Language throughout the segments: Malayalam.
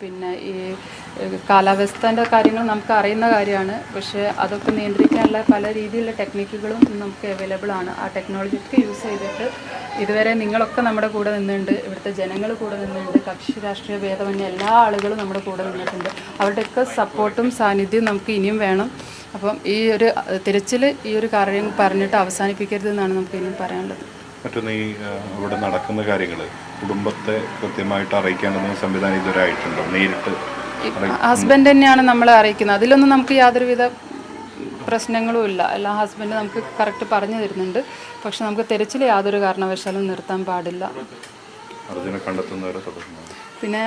പിന്നെ ഈ കാലാവസ്ഥേൻ്റെ കാര്യങ്ങൾ നമുക്ക് അറിയുന്ന കാര്യമാണ്. പക്ഷേ അതൊക്കെ നിയന്ത്രിക്കാനുള്ള പല രീതിയിലുള്ള ടെക്നിക്കുകളും നമുക്ക് അവൈലബിൾ ആണ്. ആ ടെക്നോളജിയൊക്കെ യൂസ് ചെയ്തിട്ട് ഇതുവരെ നിങ്ങളൊക്കെ നമ്മുടെ കൂടെ നിന്നുണ്ട്, ഇവിടുത്തെ ജനങ്ങൾ കൂടെ നിന്നുണ്ട്, കക്ഷി രാഷ്ട്രീയ ഭേദമന്യേ എല്ലാ ആളുകളും നമ്മുടെ കൂടെ നിന്നിട്ടുണ്ട്. അവരുടെയൊക്കെ സപ്പോർട്ടും സാന്നിധ്യവും നമുക്ക് ഇനിയും വേണം. അപ്പം ഈ ഒരു തിരച്ചിൽ ഈ ഒരു കാര്യം പറഞ്ഞിട്ട് അവസാനിപ്പിക്കരുതെന്നാണ് നമുക്ക് ഇനിയും പറയാനുള്ളത്. മറ്റൊന്ന് ഈ ഇവിടെ നടക്കുന്ന കാര്യങ്ങൾ കുടുംബത്തെ കൃത്യമായിട്ട് അറിയിക്കാനൊന്നും സംവിധാനം ഇതുവരെ ആയിട്ടുണ്ടോ? നേരിട്ട് ഹസ്ബൻഡ് തന്നെയാണ് നമ്മളെ അറിയിക്കുന്നത്. അതിലൊന്നും നമുക്ക് യാതൊരുവിധ പ്രശ്നങ്ങളും ഇല്ല. എല്ലാ ഹസ്ബൻഡ് നമുക്ക് കറക്റ്റ് പറഞ്ഞു തരുന്നുണ്ട്. പക്ഷെ നമുക്ക് തിരച്ചിൽ യാതൊരു കാരണവശാലും നിർത്താൻ പാടില്ല. പിന്നെ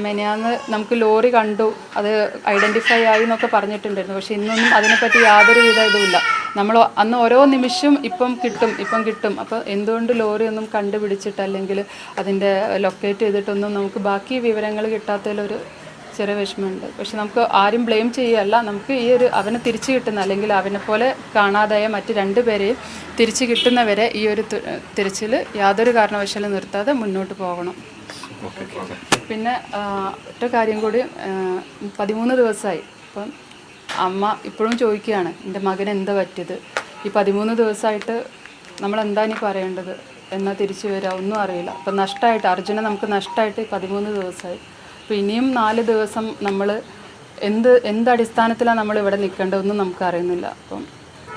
മെനയാന്ന് നമുക്ക് ലോറി കണ്ടു, അത് ഐഡൻറ്റിഫൈ ആയി എന്നൊക്കെ പറഞ്ഞിട്ടുണ്ടായിരുന്നു. പക്ഷെ ഇന്നൊന്നും അതിനെപ്പറ്റി യാതൊരുവിധ ഇതുമില്ല. നമ്മൾ അന്ന് ഓരോ നിമിഷം ഇപ്പം കിട്ടും. അപ്പോൾ എന്തുകൊണ്ട് ലോറി ഒന്നും കണ്ടുപിടിച്ചിട്ട് അല്ലെങ്കിൽ അതിൻ്റെ ലൊക്കേറ്റ് ചെയ്തിട്ടൊന്നും നമുക്ക് ബാക്കി വിവരങ്ങൾ കിട്ടാത്തതിലൊരു ചെറിയ വിഷമമുണ്ട്. പക്ഷെ നമുക്ക് ആരും ബ്ലെയിം ചെയ്യുകയല്ല. നമുക്ക് ഈ ഒരു അവനെ തിരിച്ചു കിട്ടുന്ന അല്ലെങ്കിൽ അവനെ പോലെ കാണാതായ മറ്റ് 2 പേരെയും തിരിച്ചു കിട്ടുന്നവരെ ഈ ഒരു തിരച്ചിൽ യാതൊരു കാരണവശാലും നിർത്താതെ മുന്നോട്ട് പോകണം. പിന്നെ ഒറ്റ കാര്യം കൂടി, 13 ദിവസമായി. അപ്പം അമ്മ ഇപ്പോഴും ചോദിക്കുകയാണ് എൻ്റെ മകന് എന്താ പറ്റിയത്. ഈ 13 ദിവസമായിട്ട് നമ്മളെന്താ ഇനി പറയേണ്ടത്, എന്നാൽ തിരിച്ചു വരിക ഒന്നും അറിയില്ല. അപ്പം നഷ്ടമായിട്ട് അർജുനെ നമുക്ക് നഷ്ടമായിട്ട് 13 ദിവസമായി. അപ്പോൾ ഇനിയും 4 ദിവസം നമ്മൾ എന്തടിസ്ഥാനത്തിലാണ് നമ്മളിവിടെ നിൽക്കേണ്ടതെന്നും നമുക്ക് അറിയുന്നില്ല. അപ്പം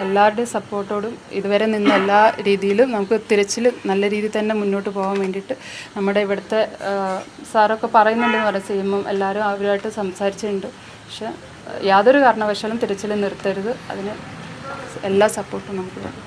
എല്ലാവരുടെയും സപ്പോർട്ടോടും ഇതുവരെ നിന്ന് എല്ലാ രീതിയിലും നമുക്ക് തിരച്ചിൽ നല്ല രീതിയിൽ തന്നെ മുന്നോട്ട് പോകാൻ വേണ്ടിയിട്ട് നമ്മുടെ ഇവിടുത്തെ സാറൊക്കെ പറയുന്നുണ്ടെന്ന് പറയാം, CM എല്ലാവരും അവരുമായിട്ട് സംസാരിച്ചിട്ടുണ്ട്. പക്ഷെ യാതൊരു കാരണവശാലും തിരച്ചിൽ നിർത്തരുത്. അതിന് എല്ലാ സപ്പോർട്ടും നമുക്ക് വേണം.